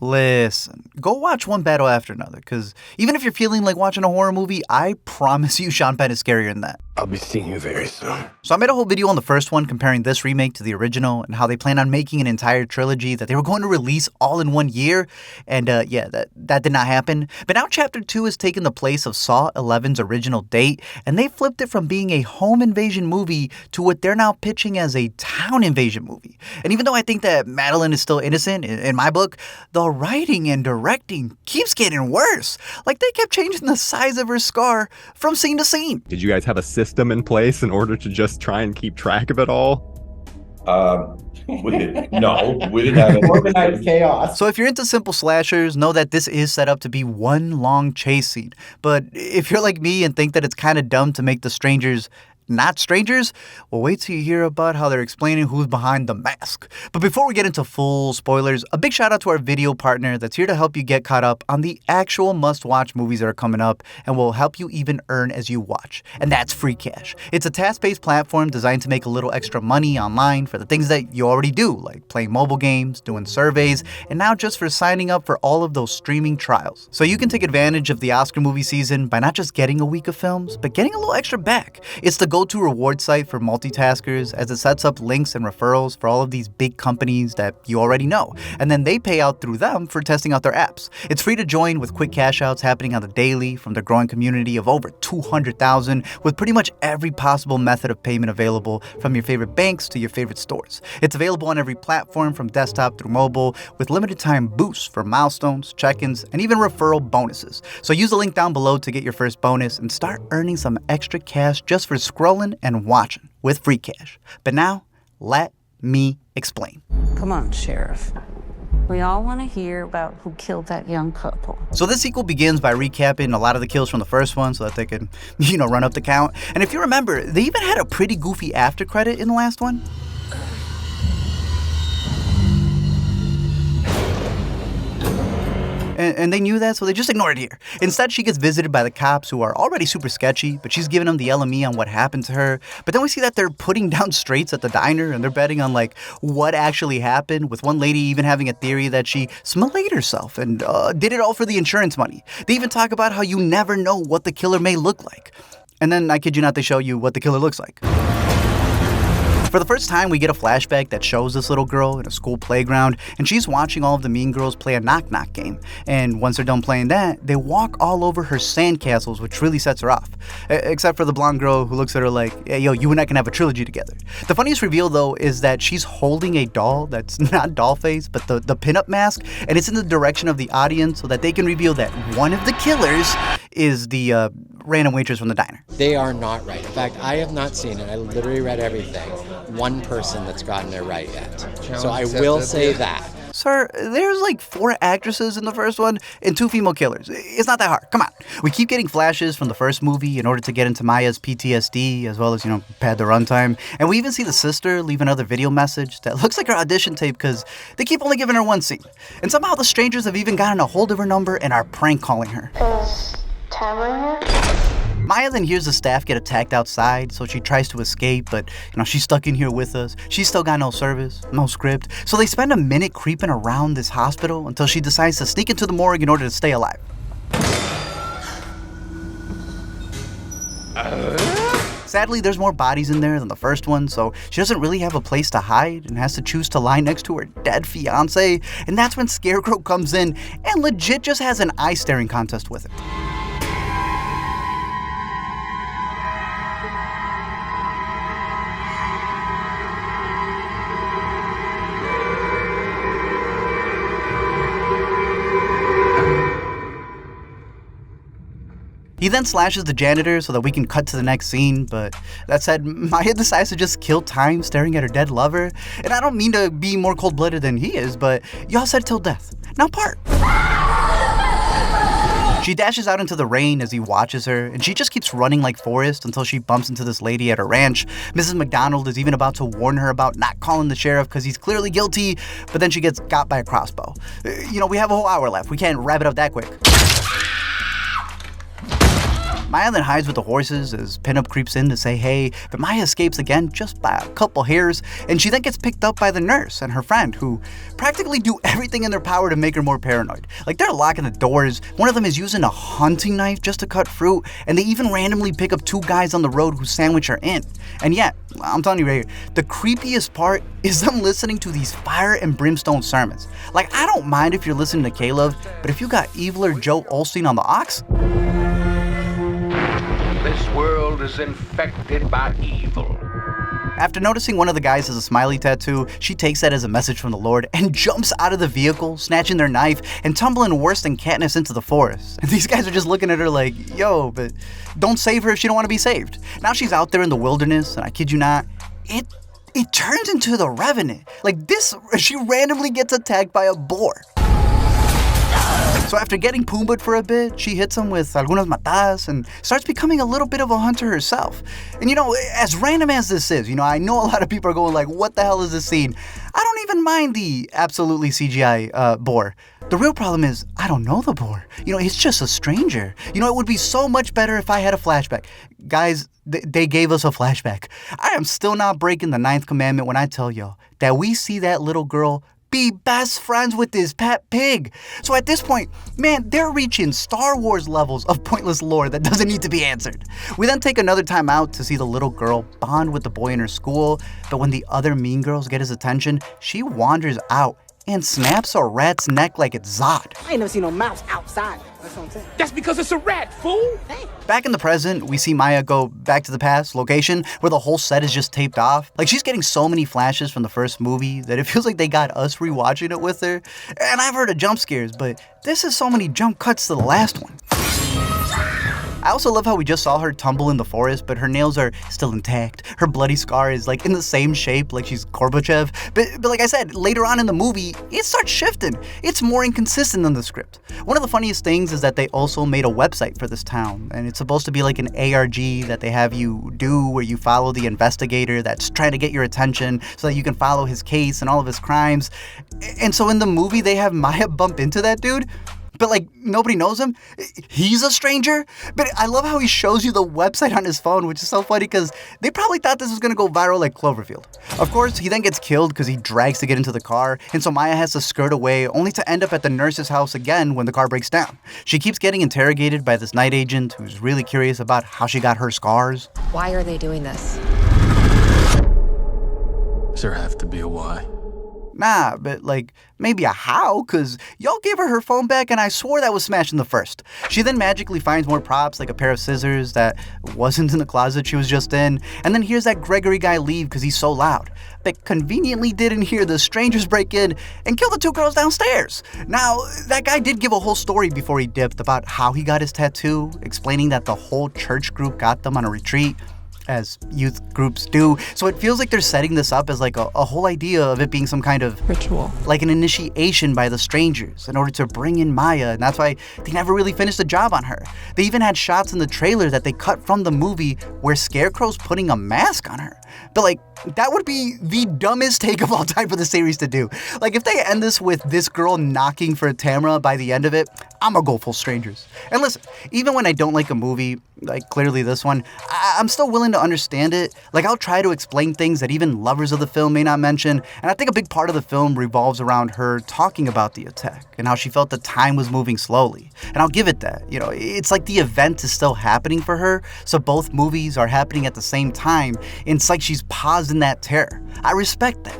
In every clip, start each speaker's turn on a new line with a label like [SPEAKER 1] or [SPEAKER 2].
[SPEAKER 1] Listen, go watch one battle after another, because even if you're feeling like watching a horror movie, I promise you Sean Penn is scarier than that.
[SPEAKER 2] I'll be seeing you very soon.
[SPEAKER 1] So I made a whole video on the first one comparing this remake to the original and how they plan on making an entire trilogy that they were going to release all in 1 year. And that did not happen. But now Chapter 2 has taken the place of Saw 11's original date, and they flipped it from being a home invasion movie to what they're now pitching as a town invasion movie. And even though I think that Madelaine is still innocent, in my book, the writing and directing keeps getting worse. Like, they kept changing the size of her scar from scene to scene.
[SPEAKER 3] Did you guys have a system in place in order to just try and keep track of it all?
[SPEAKER 4] We didn't have it.
[SPEAKER 5] Organized chaos.
[SPEAKER 1] So if you're into simple slashers, know that this is set up to be one long chase scene. But if you're like me and think that it's kind of dumb to make the strangers not strangers, well, wait till you hear about how they're explaining who's behind the mask. But before we get into full spoilers, a big shout out to our video partner that's here to help you get caught up on the actual must-watch movies that are coming up and will help you even earn as you watch. And that's Free Cash. It's a task-based platform designed to make a little extra money online for the things that you already do, like playing mobile games, doing surveys, and now just for signing up for all of those streaming trials. So you can take advantage of the Oscar movie season by not just getting a week of films, but getting a little extra back. It's the go-to reward site for multitaskers, as it sets up links and referrals for all of these big companies that you already know, and then they pay out through them for testing out their apps. It's free to join with quick cash outs happening on the daily from their growing community of over 200,000, with pretty much every possible method of payment available, from your favorite banks to your favorite stores. It's available on every platform from desktop through mobile, with limited time boosts for milestones, check-ins, and even referral bonuses. So use the link down below to get your first bonus and start earning some extra cash just for scrolling and watching with Free Cash. But now, let me explain.
[SPEAKER 6] Come on, Sheriff. We all want to hear about who killed that young couple.
[SPEAKER 1] So this sequel begins by recapping a lot of the kills from the first one so that they can, run up the count. And if you remember, they even had a pretty goofy after credit in the last one. And they knew that, so they just ignored it here. Instead, she gets visited by the cops, who are already super sketchy, but she's giving them the LME on what happened to her. But then we see that they're putting down straights at the diner, and they're betting on, what actually happened, with one lady even having a theory that she smallayed herself and did it all for the insurance money. They even talk about how you never know what the killer may look like. And then, I kid you not, they show you what the killer looks like. For the first time, we get a flashback that shows this little girl in a school playground, and she's watching all of the mean girls play a knock-knock game. And once they're done playing that, they walk all over her sandcastles, which really sets her off. Except for the blonde girl who looks at her like, hey, yo, you and I can have a trilogy together. The funniest reveal, though, is that she's holding a doll that's not doll face, but the pinup mask, and it's in the direction of the audience so that they can reveal that one of the killers is the random waitress from the diner.
[SPEAKER 7] They are not right. In fact, I have not seen it. I literally read everything. One person that's gotten it right yet. So I will say that.
[SPEAKER 1] Sir, there's 4 actresses in the first one and 2 female killers. It's not that hard. Come on. We keep getting flashes from the first movie in order to get into Maya's PTSD, as well as, pad the runtime. And we even see the sister leave another video message that looks like her audition tape because they keep only giving her one scene. And somehow the strangers have even gotten a hold of her number and are prank calling her.
[SPEAKER 8] Is Tamara here?
[SPEAKER 1] Maya then hears the staff get attacked outside, so she tries to escape, but, she's stuck in here with us. She's still got no service, no script. So they spend a minute creeping around this hospital until she decides to sneak into the morgue in order to stay alive. Sadly, there's more bodies in there than the first one, so she doesn't really have a place to hide and has to choose to lie next to her dead fiancé. And that's when Scarecrow comes in and legit just has an eye-staring contest with it. He then slashes the janitor so that we can cut to the next scene, but that said, Maya decides to just kill time staring at her dead lover. And I don't mean to be more cold-blooded than he is, but y'all said till death. Now part. She dashes out into the rain as he watches her, and she just keeps running like Forrest until she bumps into this lady at her ranch. Mrs. McDonald is even about to warn her about not calling the sheriff because he's clearly guilty, but then she gets got by a crossbow. We have a whole hour left. We can't wrap it up that quick. Maya then hides with the horses as Pinup creeps in to say hey, but Maya escapes again just by a couple hairs, and she then gets picked up by the nurse and her friend, who practically do everything in their power to make her more paranoid. Like, they're locking the doors, one of them is using a hunting knife just to cut fruit, and they even randomly pick up 2 guys on the road who sandwich her in. And yet, I'm telling you right here, the creepiest part is them listening to these fire and brimstone sermons. Like, I don't mind if you're listening to Caleb, but if you got Eviler Joe Olstein on the aux,
[SPEAKER 2] this world is infected by evil.
[SPEAKER 1] After noticing one of the guys has a smiley tattoo, she takes that as a message from the Lord and jumps out of the vehicle, snatching their knife and tumbling worse than Katniss into the forest. And these guys are just looking at her like, yo, but don't save her if she don't want to be saved. Now she's out there in the wilderness, and I kid you not, it turns into the Revenant. Like this, she randomly gets attacked by a boar. So after getting Pumbaaed for a bit, she hits him with algunas matadas and starts becoming a little bit of a hunter herself. And as random as this is, I know a lot of people are going like, what the hell is this scene? I don't even mind the absolutely CGI boar. The real problem is, I don't know the boar. It's just a stranger. It would be so much better if I had a flashback. Guys, they gave us a flashback. I am still not breaking the 9th commandment when I tell y'all that we see that little girl be best friends with this pet pig. So at this point, man, they're reaching Star Wars levels of pointless lore that doesn't need to be answered. We then take another time out to see the little girl bond with the boy in her school, but when the other mean girls get his attention, she wanders out and snaps a rat's neck like it's Zod.
[SPEAKER 5] I ain't never seen no mouse outside. That's what I'm saying.
[SPEAKER 2] That's because it's a rat, fool!
[SPEAKER 1] Back in the present, we see Maya go back to the past location where the whole set is just taped off. Like, she's getting so many flashes from the first movie that it feels like they got us rewatching it with her. And I've heard of jump scares, but this is so many jump cuts to the last one. I also love how we just saw her tumble in the forest, but her nails are still intact. Her bloody scar is like in the same shape like she's Gorbachev. But like I said, later on in the movie, it starts shifting. It's more inconsistent than the script. One of the funniest things is that they also made a website for this town, and it's supposed to be like an ARG that they have you do where you follow the investigator that's trying to get your attention so that you can follow his case and all of his crimes. And so in the movie, they have Maya bump into that dude, but like nobody knows him. He's a stranger. But I love how he shows you the website on his phone, which is so funny because they probably thought this was gonna go viral like Cloverfield. Of course, he then gets killed because he drags to get into the car, and so Maya has to skirt away only to end up at the nurse's house again when the car breaks down. She keeps getting interrogated by this night agent who's really curious about how she got her scars.
[SPEAKER 9] Why are they doing this?
[SPEAKER 10] Does there have to be a why?
[SPEAKER 1] Nah, but like, maybe a how, cause y'all gave her phone back and I swore that was smashed in the first. She then magically finds more props, like a pair of scissors that wasn't in the closet she was just in, and then hears that Gregory guy leave cause he's so loud. But conveniently didn't hear the strangers break in and kill the 2 girls downstairs. Now, that guy did give a whole story before he dipped about how he got his tattoo, explaining that the whole church group got them on a retreat, as youth groups do. So it feels like they're setting this up as like a whole idea of it being some kind of
[SPEAKER 9] Ritual.
[SPEAKER 1] like an initiation by the strangers in order to bring in Maya, and that's why they never really finished the job on her. They even had shots in the trailer that they cut from the movie where Scarecrow's putting a mask on her. But like, that would be the dumbest take of all time for the series to do. Like, if they end this with this girl knocking for Tamara by the end of it, I'm gonna go full strangers. And listen, even when I don't like a movie, like clearly this one, I'm still willing to understand it. Like, I'll try to explain things that even lovers of the film may not mention, and I think a big part of the film revolves around her talking about the attack and how she felt the time was moving slowly. And I'll give it that. It's like the event is still happening for her, so both movies are happening at the same time, and it's like she's paused in that terror. I respect that.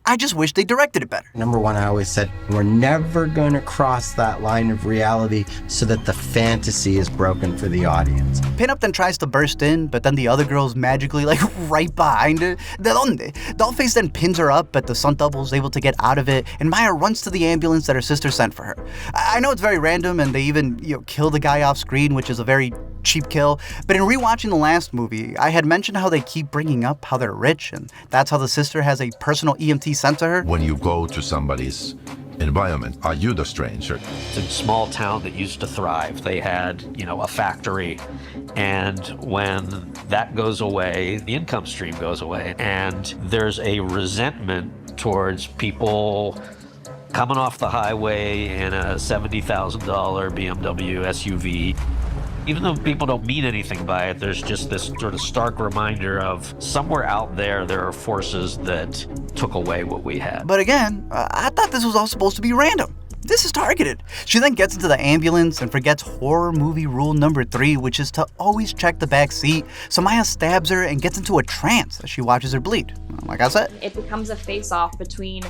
[SPEAKER 1] I just wish they directed it better.
[SPEAKER 11] Number one, I always said, we're never going to cross that line of reality so that the fantasy is broken for the audience.
[SPEAKER 1] Pinup then tries to burst in, but then the other girl's magically like right behind her. ¿De dónde? Dollface then pins her up, but the stunt double's able to get out of it, and Maya runs to the ambulance that her sister sent for her. I know it's very random, and they even kill the guy off screen, which is a very cheap kill, but in rewatching the last movie, I had mentioned how they keep bringing up how they're rich, and that's how the sister has a personal EMT sent to her.
[SPEAKER 12] When you go to somebody's environment, are you the stranger?
[SPEAKER 13] It's a small town that used to thrive. They had, a factory, and when that goes away, the income stream goes away, and there's a resentment towards people coming off the highway in a $70,000 BMW SUV. Even though people don't mean anything by it, there's just this sort of stark reminder of somewhere out there are forces that took away what we had.
[SPEAKER 1] But again, I thought this was all supposed to be random. This is targeted. She then gets into the ambulance and forgets horror movie rule number 3, which is to always check the back seat. So Maya stabs her and gets into a trance as she watches her bleed. Like I said,
[SPEAKER 9] it becomes a face-off between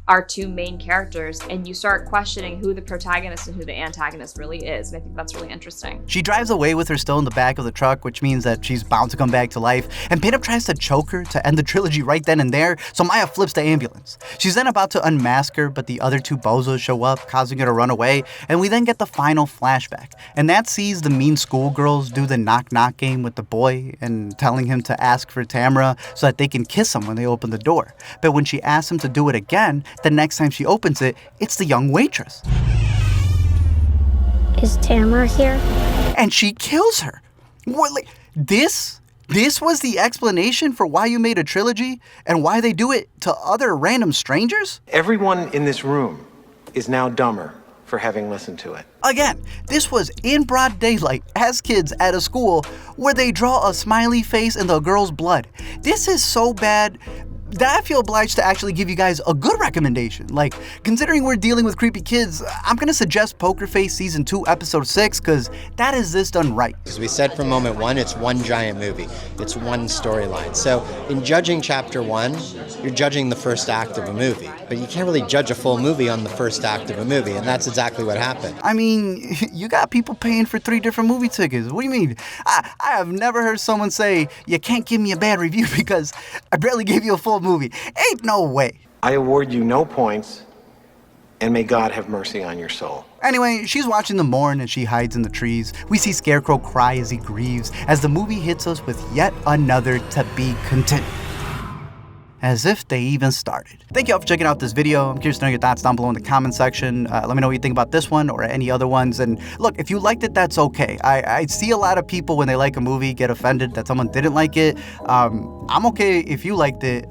[SPEAKER 9] our two main characters, and you start questioning who the protagonist and who the antagonist really is, and I think that's really interesting.
[SPEAKER 1] She drives away with her still in the back of the truck, which means that she's bound to come back to life, and Pinup tries to choke her to end the trilogy right then and there, so Maya flips the ambulance. She's then about to unmask her, but the other two bozos show up, causing her to run away, and we then get the final flashback, and that sees the mean schoolgirls do the knock-knock game with the boy and telling him to ask for Tamara so that they can kiss him when they open the door. But when she asks him to do it again, the next time she opens it, it's the young waitress.
[SPEAKER 8] Is Tamara here?
[SPEAKER 1] And she kills her. What, like, this was the explanation for why you made a trilogy and why they do it to other random strangers?
[SPEAKER 14] Everyone in this room is now dumber for having listened to it.
[SPEAKER 1] Again, this was in broad daylight as kids at a school where they draw a smiley face in the girl's blood. This is so bad that I feel obliged to actually give you guys a good recommendation. Like, considering we're dealing with creepy kids, I'm gonna suggest Poker Face Season 2, Episode 6, because that is this done right.
[SPEAKER 7] As we said from moment one, it's one giant movie. It's one storyline. So in judging chapter 1, you're judging the first act of a movie. But you can't really judge a full movie on the first act of a movie, and that's exactly what happened.
[SPEAKER 1] I mean, you got people paying for 3 different movie tickets. What do you mean? I have never heard someone say, you can't give me a bad review because I barely gave you a full movie. Ain't no way.
[SPEAKER 14] I award you no points, and may God have mercy on your soul.
[SPEAKER 1] Anyway, she's watching the morn and she hides in the trees. We see Scarecrow cry as he grieves as the movie hits us with yet another to be continued. As if they even started. Thank you all for checking out this video. I'm curious to know your thoughts down below in the comment section. Let me know what you think about this one or any other ones. And look, if you liked it, that's okay. I see a lot of people when they like a movie get offended that someone didn't like it. I'm okay if you liked it.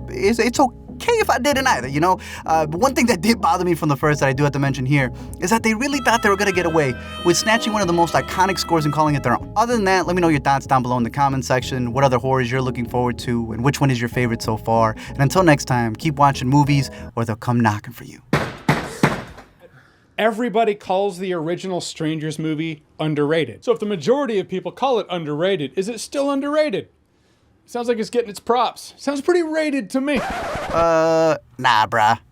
[SPEAKER 1] It's okay if I didn't either, you know? But one thing that did bother me from the first that I do have to mention here is that they really thought they were gonna get away with snatching one of the most iconic scores and calling it their own. Other than that, let me know your thoughts down below in the comment section, what other horrors you're looking forward to, and which one is your favorite so far. And until next time, keep watching movies or they'll come knocking for you.
[SPEAKER 15] Everybody calls the original Strangers movie underrated. So if the majority of people call it underrated, is it still underrated? Sounds like it's getting its props. Sounds pretty rated to me.
[SPEAKER 1] Nah, bruh.